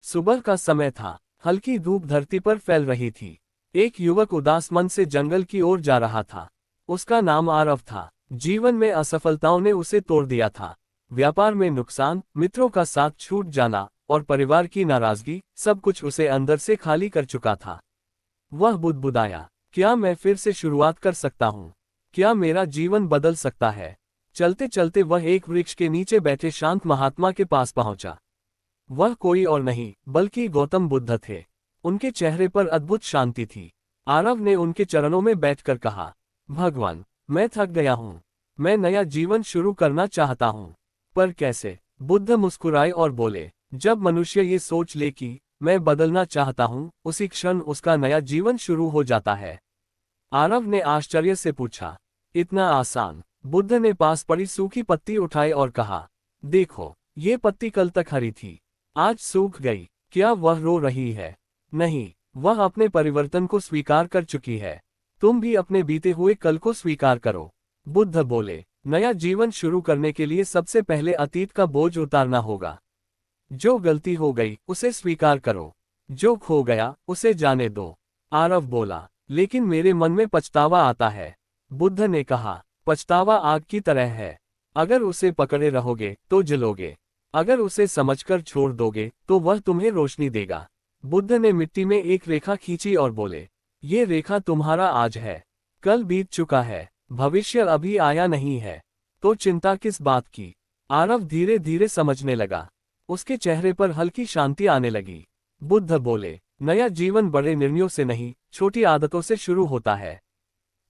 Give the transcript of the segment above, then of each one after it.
सुबह का समय था। हल्की धूप धरती पर फैल रही थी। एक युवक उदास मन से जंगल की ओर जा रहा था। उसका नाम आरव था। जीवन में असफलताओं ने उसे तोड़ दिया था। व्यापार में नुकसान, मित्रों का साथ छूट जाना और परिवार की नाराजगी, सब कुछ उसे अंदर से खाली कर चुका था। वह बुदबुदाया, क्या मैं फिर से शुरुआत कर सकता हूँ? क्या मेरा जीवन बदल सकता है? चलते चलते वह एक वृक्ष के नीचे बैठे शांत महात्मा के पास पहुंचा। वह कोई और नहीं बल्कि गौतम बुद्ध थे। उनके चेहरे पर अद्भुत शांति थी। आरव ने उनके चरणों में बैठकर कहा, भगवान, मैं थक गया हूँ। मैं नया जीवन शुरू करना चाहता हूँ। पर कैसे? बुद्ध मुस्कुराए और बोले, जब मनुष्य ये सोच ले कि मैं बदलना चाहता हूँ, उसी क्षण उसका नया जीवन शुरू हो जाता है। आरव ने आश्चर्य से पूछा, इतना आसान? बुद्ध ने पास पड़ी सूखी पत्ती उठाई और कहा, देखो, ये पत्ती कल तक हरी थी, आज सूख गई। क्या वह रो रही है? नहीं, वह अपने परिवर्तन को स्वीकार कर चुकी है। तुम भी अपने बीते हुए कल को स्वीकार करो। बुद्ध बोले, नया जीवन शुरू करने के लिए सबसे पहले अतीत का बोझ उतारना होगा। जो गलती हो गई उसे स्वीकार करो। जो खो गया उसे जाने दो। आरव बोला, लेकिन मेरे मन में पछतावा आता है। बुद्ध ने कहा, पछतावा आग की तरह है। अगर उसे पकड़े रहोगे तो जलोगे। अगर उसे समझकर छोड़ दोगे तो वह तुम्हें रोशनी देगा। बुद्ध ने मिट्टी में एक रेखा खींची और बोले, ये रेखा तुम्हारा आज है। कल बीत चुका है, भविष्य अभी आया नहीं है। तो चिंता किस बात की? आरव धीरे धीरे समझने लगा। उसके चेहरे पर हल्की शांति आने लगी। बुद्ध बोले, नया जीवन बड़े निर्णयों से नहीं, छोटी आदतों से शुरू होता है।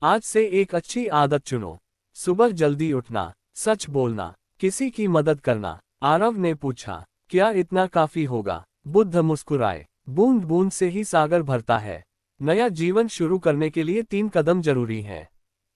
आज से एक अच्छी आदत चुनो। सुबह जल्दी उठना, सच बोलना, किसी की मदद करना। आरव ने पूछा, क्या इतना काफी होगा? बुद्ध मुस्कुराए, बूंद बूंद से ही सागर भरता है। नया जीवन शुरू करने के लिए 3 कदम जरूरी हैं।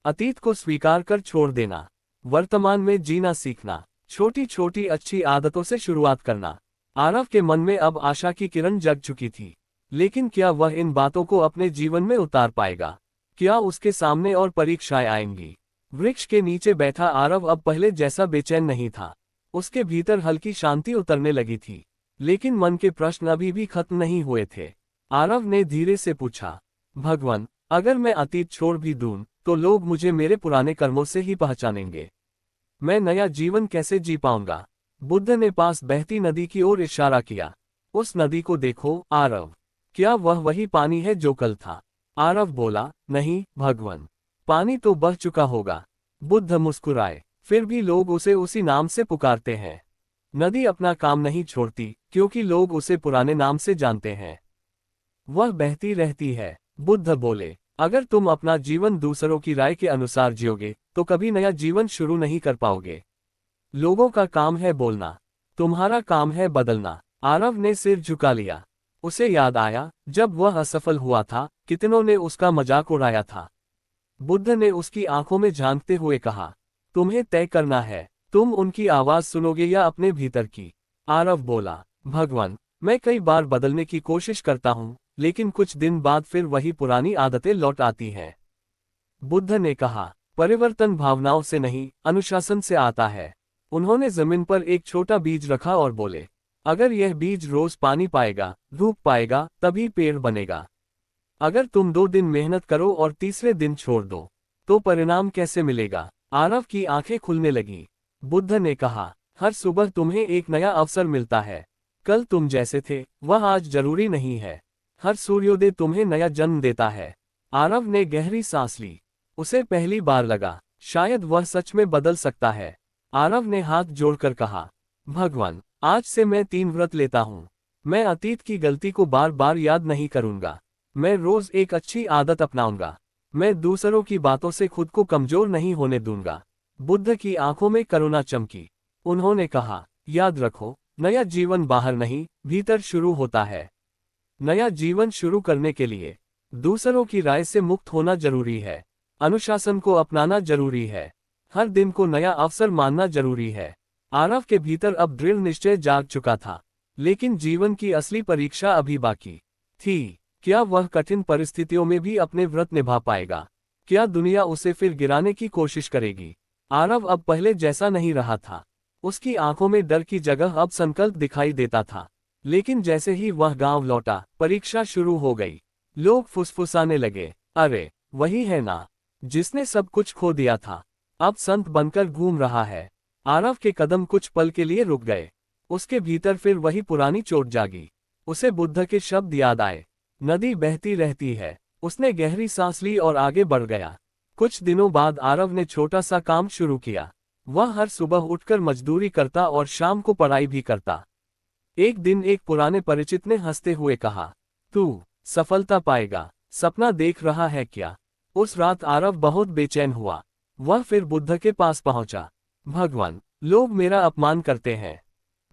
अतीत को स्वीकार कर छोड़ देना, वर्तमान में जीना सीखना, छोटी छोटी अच्छी आदतों से शुरुआत करना। आरव के मन में अब आशा की किरण जग चुकी थी। लेकिन क्या वह इन बातों को अपने जीवन में उतार पाएगा? क्या उसके सामने और परीक्षाएं आएंगी? वृक्ष के नीचे बैठा आरव अब पहले जैसा बेचैन नहीं था। उसके भीतर हल्की शांति उतरने लगी थी। लेकिन मन के प्रश्न अभी भी खत्म नहीं हुए थे। आरव ने धीरे से पूछा, भगवान, अगर मैं अतीत छोड़ भी दूं, तो लोग मुझे मेरे पुराने कर्मों से ही पहचानेंगे। मैं नया जीवन कैसे जी पाऊंगा? बुद्ध ने पास बहती नदी की ओर इशारा किया। उस नदी को देखो आरव, क्या वह वही पानी है जो कल था? आरव बोला, नहीं भगवान, पानी तो बह चुका होगा। बुद्ध मुस्कुराए, फिर भी लोग उसे उसी नाम से पुकारते हैं। नदी अपना काम नहीं छोड़ती, क्योंकि लोग उसे पुराने नाम से जानते हैं। वह बहती रहती है। बुद्ध बोले, अगर तुम अपना जीवन दूसरों की राय के अनुसार जियोगे, तो कभी नया जीवन शुरू नहीं कर पाओगे। लोगों का काम है बोलना, तुम्हारा काम है बदलना। आरव ने सिर झुका लिया। उसे याद आया, जब वह असफल हुआ था, कितनों ने उसका मजाक उड़ाया था। बुद्ध ने उसकी आंखों में झांकते हुए कहा, तुम्हें तय करना है, तुम उनकी आवाज सुनोगे या अपने भीतर की। आरव बोला, भगवान, मैं कई बार बदलने की कोशिश करता हूँ, लेकिन कुछ दिन बाद फिर वही पुरानी आदतें लौट आती हैं। बुद्ध ने कहा, परिवर्तन भावनाओं से नहीं, अनुशासन से आता है। उन्होंने जमीन पर एक छोटा बीज रखा और बोले, अगर यह बीज रोज पानी पाएगा, धूप पाएगा, तभी पेड़ बनेगा। अगर तुम 2 दिन मेहनत करो और तीसरे दिन छोड़ दो, तो परिणाम कैसे मिलेगा? आरव की आंखें खुलने लगीं। बुद्ध ने कहा, हर सुबह तुम्हें एक नया अवसर मिलता है। कल तुम जैसे थे, वह आज जरूरी नहीं है। हर सूर्योदय तुम्हें नया जन्म देता है। आरव ने गहरी सांस ली। उसे पहली बार लगा, शायद वह सच में बदल सकता है। आरव ने हाथ जोड़कर कहा, भगवान, आज से मैं 3 व्रत लेता हूँ। मैं अतीत की गलती को बार बार याद नहीं करूंगा। मैं रोज एक अच्छी आदत अपनाऊंगा। मैं दूसरों की बातों से खुद को कमजोर नहीं होने दूंगा। बुद्ध की आंखों में करुणा चमकी। उन्होंने कहा, याद रखो, नया जीवन बाहर नहीं, भीतर शुरू होता है। नया जीवन शुरू करने के लिए दूसरों की राय से मुक्त होना जरूरी है। अनुशासन को अपनाना जरूरी है। हर दिन को नया अवसर मानना जरूरी है। आरव के भीतर अब दृढ़ निश्चय जाग चुका था। लेकिन जीवन की असली परीक्षा अभी बाकी थी। क्या वह कठिन परिस्थितियों में भी अपने व्रत निभा पाएगा? क्या दुनिया उसे फिर गिराने की कोशिश करेगी? आरव अब पहले जैसा नहीं रहा था। उसकी आंखों में डर की जगह अब संकल्प दिखाई देता था। लेकिन जैसे ही वह गांव लौटा, परीक्षा शुरू हो गई। लोग फुसफुसाने लगे, अरे वही है ना, जिसने सब कुछ खो दिया था, अब संत बनकर घूम रहा है। आरव के कदम कुछ पल के लिए रुक गए। उसके भीतर फिर वही पुरानी चोट जागी। उसे बुद्ध के शब्द याद आए, नदी बहती रहती है। उसने गहरी सांस ली और आगे बढ़ गया। कुछ दिनों बाद आरव ने छोटा सा काम शुरू किया। वह हर सुबह उठकर मजदूरी करता और शाम को पढ़ाई भी करता। एक दिन एक पुराने परिचित ने हंसते हुए कहा, तू सफलता पाएगा, सपना देख रहा है क्या? उस रात आरव बहुत बेचैन हुआ। वह फिर बुद्ध के पास पहुंचा। भगवान, लोग मेरा अपमान करते हैं,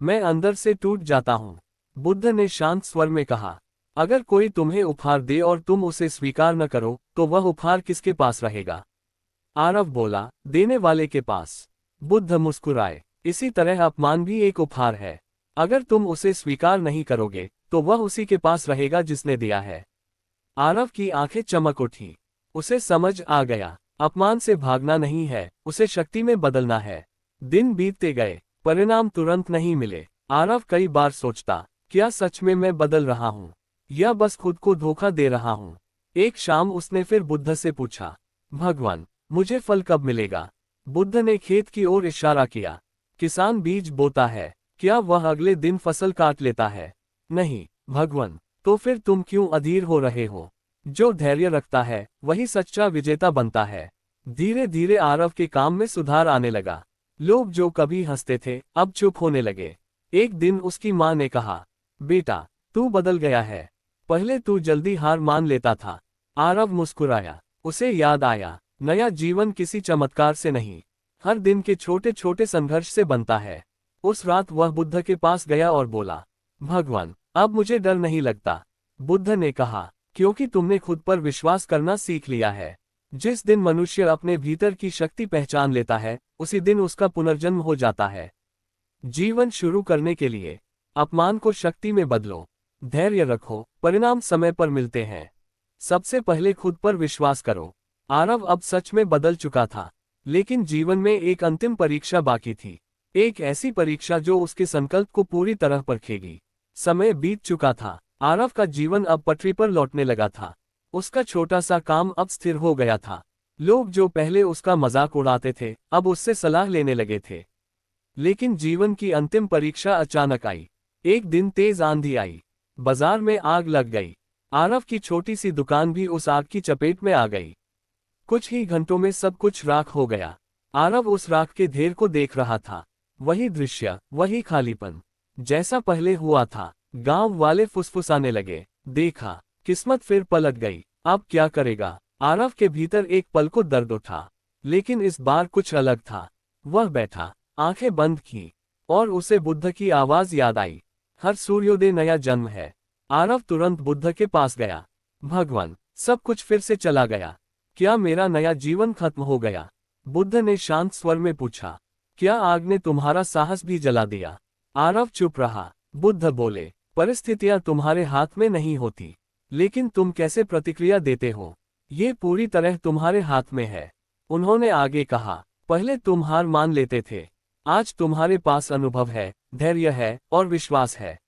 मैं अंदर से टूट जाता हूं। बुद्ध ने शांत स्वर में कहा, अगर कोई तुम्हें उपहार दे और तुम उसे स्वीकार न करो, तो वह उपहार किसके पास रहेगा? आरव बोला, देने वाले के पास। बुद्ध मुस्कुराए, इसी तरह अपमान भी एक उपहार है। अगर तुम उसे स्वीकार नहीं करोगे, तो वह उसी के पास रहेगा जिसने दिया है। आरव की आंखें चमक उठी। उसे समझ आ गया, अपमान से भागना नहीं है, उसे शक्ति में बदलना है। दिन बीतते गए, परिणाम तुरंत नहीं मिले। आरव कई बार सोचता, क्या सच में मैं बदल रहा हूँ या बस खुद को धोखा दे रहा हूँ? एक शाम उसने फिर बुद्ध से पूछा, भगवान, मुझे फल कब मिलेगा? बुद्ध ने खेत की ओर इशारा किया। किसान बीज बोता है, क्या वह अगले दिन फसल काट लेता है? नहीं भगवान। तो फिर तुम क्यों अधीर हो रहे हो? जो धैर्य रखता है वही सच्चा विजेता बनता है। धीरे धीरे आरव के काम में सुधार आने लगा। लोग जो कभी हंसते थे, अब चुप होने लगे। एक दिन उसकी माँ ने कहा, बेटा, तू बदल गया है, पहले तू जल्दी हार मान लेता था। आरव मुस्कुराया। उसे याद आया, नया जीवन किसी चमत्कार से नहीं, हर दिन के छोटे छोटे संघर्ष से बनता है। उस रात वह बुद्ध के पास गया और बोला, भगवान, अब मुझे डर नहीं लगता। बुद्ध ने कहा, क्योंकि तुमने खुद पर विश्वास करना सीख लिया है। जिस दिन मनुष्य अपने भीतर की शक्ति पहचान लेता है, उसी दिन उसका पुनर्जन्म हो जाता है। जीवन शुरू करने के लिए अपमान को शक्ति में बदलो, धैर्य रखो, परिणाम समय पर मिलते हैं। सबसे पहले खुद पर विश्वास करो। आरव अब सच में बदल चुका था, लेकिन जीवन में एक अंतिम परीक्षा बाकी थी। एक ऐसी परीक्षा जो उसके संकल्प को पूरी तरह परखेगी। समय बीत चुका था। आरव का जीवन अब पटरी पर लौटने लगा था। उसका छोटा सा काम अब स्थिर हो गया था। लोग जो पहले उसका मजाक उड़ाते थे, अब उससे सलाह लेने लगे थे। लेकिन जीवन की अंतिम परीक्षा अचानक आई। एक दिन तेज आंधी आई, बाजार में आग लग गई। आरव की छोटी सी दुकान भी उस आग की चपेट में आ गई। कुछ ही घंटों में सब कुछ राख हो गया। आरव उस राख के ढेर को देख रहा था। वही दृश्य, वही खालीपन, जैसा पहले हुआ था। गांव वाले फुसफुसाने लगे, देखा, किस्मत फिर पलट गई, अब क्या करेगा? आरव के भीतर एक पल को दर्द उठा, लेकिन इस बार कुछ अलग था। वह बैठा, आंखें बंद की, और उसे बुद्ध की आवाज याद आई, हर सूर्योदय नया जन्म है। आरव तुरंत बुद्ध के पास गया। भगवान, सब कुछ फिर से चला गया, क्या मेरा नया जीवन खत्म हो गया? बुद्ध ने शांत स्वर में पूछा, क्या आग ने तुम्हारा साहस भी जला दिया? आरव चुप रहा। बुद्ध बोले, परिस्थितियां तुम्हारे हाथ में नहीं होती, लेकिन तुम कैसे प्रतिक्रिया देते हो, ये पूरी तरह तुम्हारे हाथ में है। उन्होंने आगे कहा, पहले तुम हार मान लेते थे, आज तुम्हारे पास अनुभव है, धैर्य है और विश्वास है।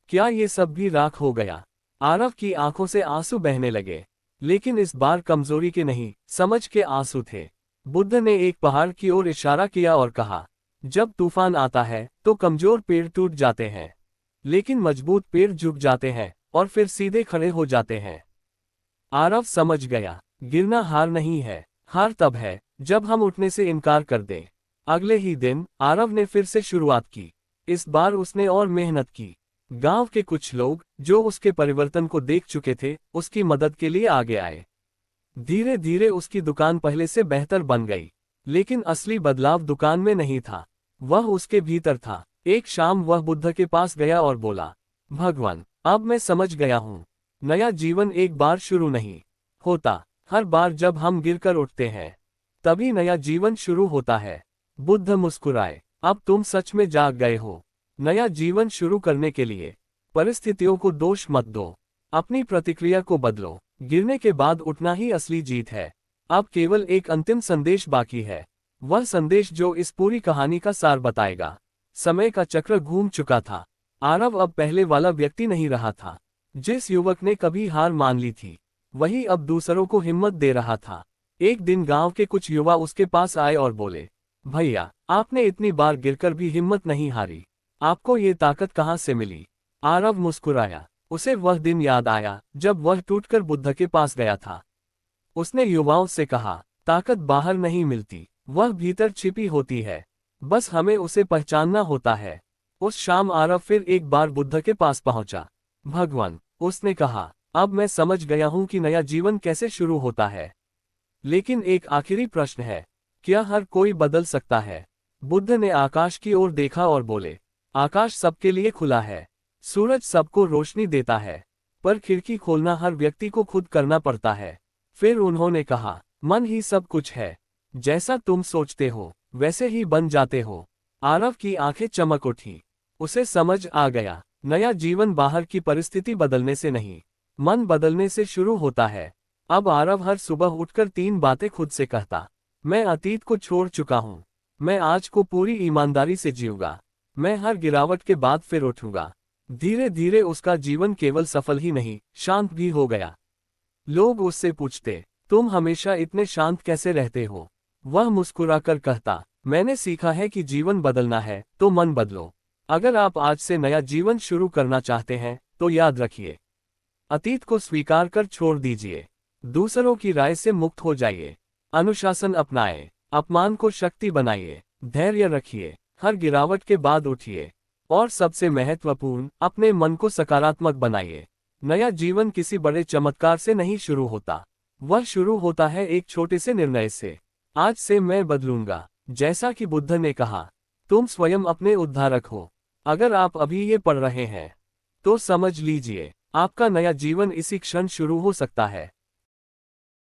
क्या ये सब भी राख हो गया? आरव की आंखों से आंसू बहने लगे, लेकिन इस बार कमजोरी के नहीं, समझ के आंसू थे। बुद्ध ने एक पहाड़ की ओर इशारा किया और कहा, जब तूफान आता है तो कमजोर पेड़ टूट जाते हैं, लेकिन मजबूत पेड़ झुक जाते हैं और फिर सीधे खड़े हो जाते हैं। आरव समझ गया, गिरना हार नहीं है, हार तब है जब हम उठने से इनकार कर दें। अगले ही दिन आरव ने फिर से शुरुआत की। इस बार उसने और मेहनत की। गांव के कुछ लोग जो उसके परिवर्तन को देख चुके थे, उसकी मदद के लिए आगे आए। धीरे धीरे उसकी दुकान पहले से बेहतर बन गई, लेकिन असली बदलाव दुकान में नहीं था, वह उसके भीतर था। एक शाम वह बुद्ध के पास गया और बोला, भगवान, अब मैं समझ गया हूँ, नया जीवन एक बार शुरू नहीं होता, हर बार जब हम गिरकर उठते हैं तभी नया जीवन शुरू होता है। बुद्ध मुस्कुराए, अब तुम सच में जाग गए हो। नया जीवन शुरू करने के लिए परिस्थितियों को दोष मत दो, अपनी प्रतिक्रिया को बदलो। गिरने के बाद उठना ही असली जीत है। अब केवल एक अंतिम संदेश बाकी है, वह संदेश जो इस पूरी कहानी का सार बताएगा। समय का चक्र घूम चुका था, आरव अब पहले वाला व्यक्ति नहीं रहा था। जिस युवक ने कभी हार मान ली थी, वही अब दूसरों को हिम्मत दे रहा था। एक दिन गांव के कुछ युवा उसके पास आए और बोले, भैया, आपने इतनी बार गिरकर भी हिम्मत नहीं हारी, आपको ये ताकत कहाँ से मिली? आरव मुस्कुराया। उसे वह दिन याद आया जब वह टूटकर बुद्ध के पास गया था। उसने युवाओं से कहा, ताकत बाहर नहीं मिलती, वह भीतर छिपी होती है, बस हमें उसे पहचानना होता है। उस शाम आरव फिर एक बार बुद्ध के पास पहुंचा। भगवान, उसने कहा, अब मैं समझ गया हूं कि नया जीवन कैसे शुरू होता है। लेकिन एक आखिरी प्रश्न है, क्या हर कोई बदल सकता है? बुद्ध ने आकाश की ओर देखा और बोले, आकाश सबके लिए खुला है, सूरज सबको रोशनी देता है, पर खिड़की खोलना हर व्यक्ति को खुद करना पड़ता है। फिर उन्होंने कहा, मन ही सब कुछ है, जैसा तुम सोचते हो वैसे ही बन जाते हो। आरव की आंखें चमक उठी। उसे समझ आ गया, नया जीवन बाहर की परिस्थिति बदलने से नहीं, मन बदलने से शुरू होता है। अब आरव हर सुबह उठकर 3 बातें खुद से कहता, मैं अतीत को छोड़ चुका हूँ, मैं आज को पूरी ईमानदारी से जीऊंगा, मैं हर गिरावट के बाद फिर उठूंगा। धीरे धीरे उसका जीवन केवल सफल ही नहीं, शांत भी हो गया। लोग उससे पूछते, तुम हमेशा इतने शांत कैसे रहते हो? वह मुस्कुराकर कहता, मैंने सीखा है कि जीवन बदलना है तो मन बदलो। अगर आप आज से नया जीवन शुरू करना चाहते हैं तो याद रखिए, अतीत को स्वीकार कर छोड़ दीजिए, दूसरों की राय से मुक्त हो जाइए, अनुशासन अपनाएं, अपमान को शक्ति बनाइए, धैर्य रखिए, हर गिरावट के बाद उठिए, और सबसे महत्वपूर्ण, अपने मन को सकारात्मक बनाइए। नया जीवन किसी बड़े चमत्कार से नहीं शुरू होता, वह शुरू होता है एक छोटे से निर्णय से। आज से मैं बदलूंगा, जैसा कि बुद्ध ने कहा, तुम स्वयं अपने उद्धारक हो। अगर आप अभी ये पढ़ रहे हैं तो समझ लीजिए, आपका नया जीवन इसी क्षण शुरू हो सकता है।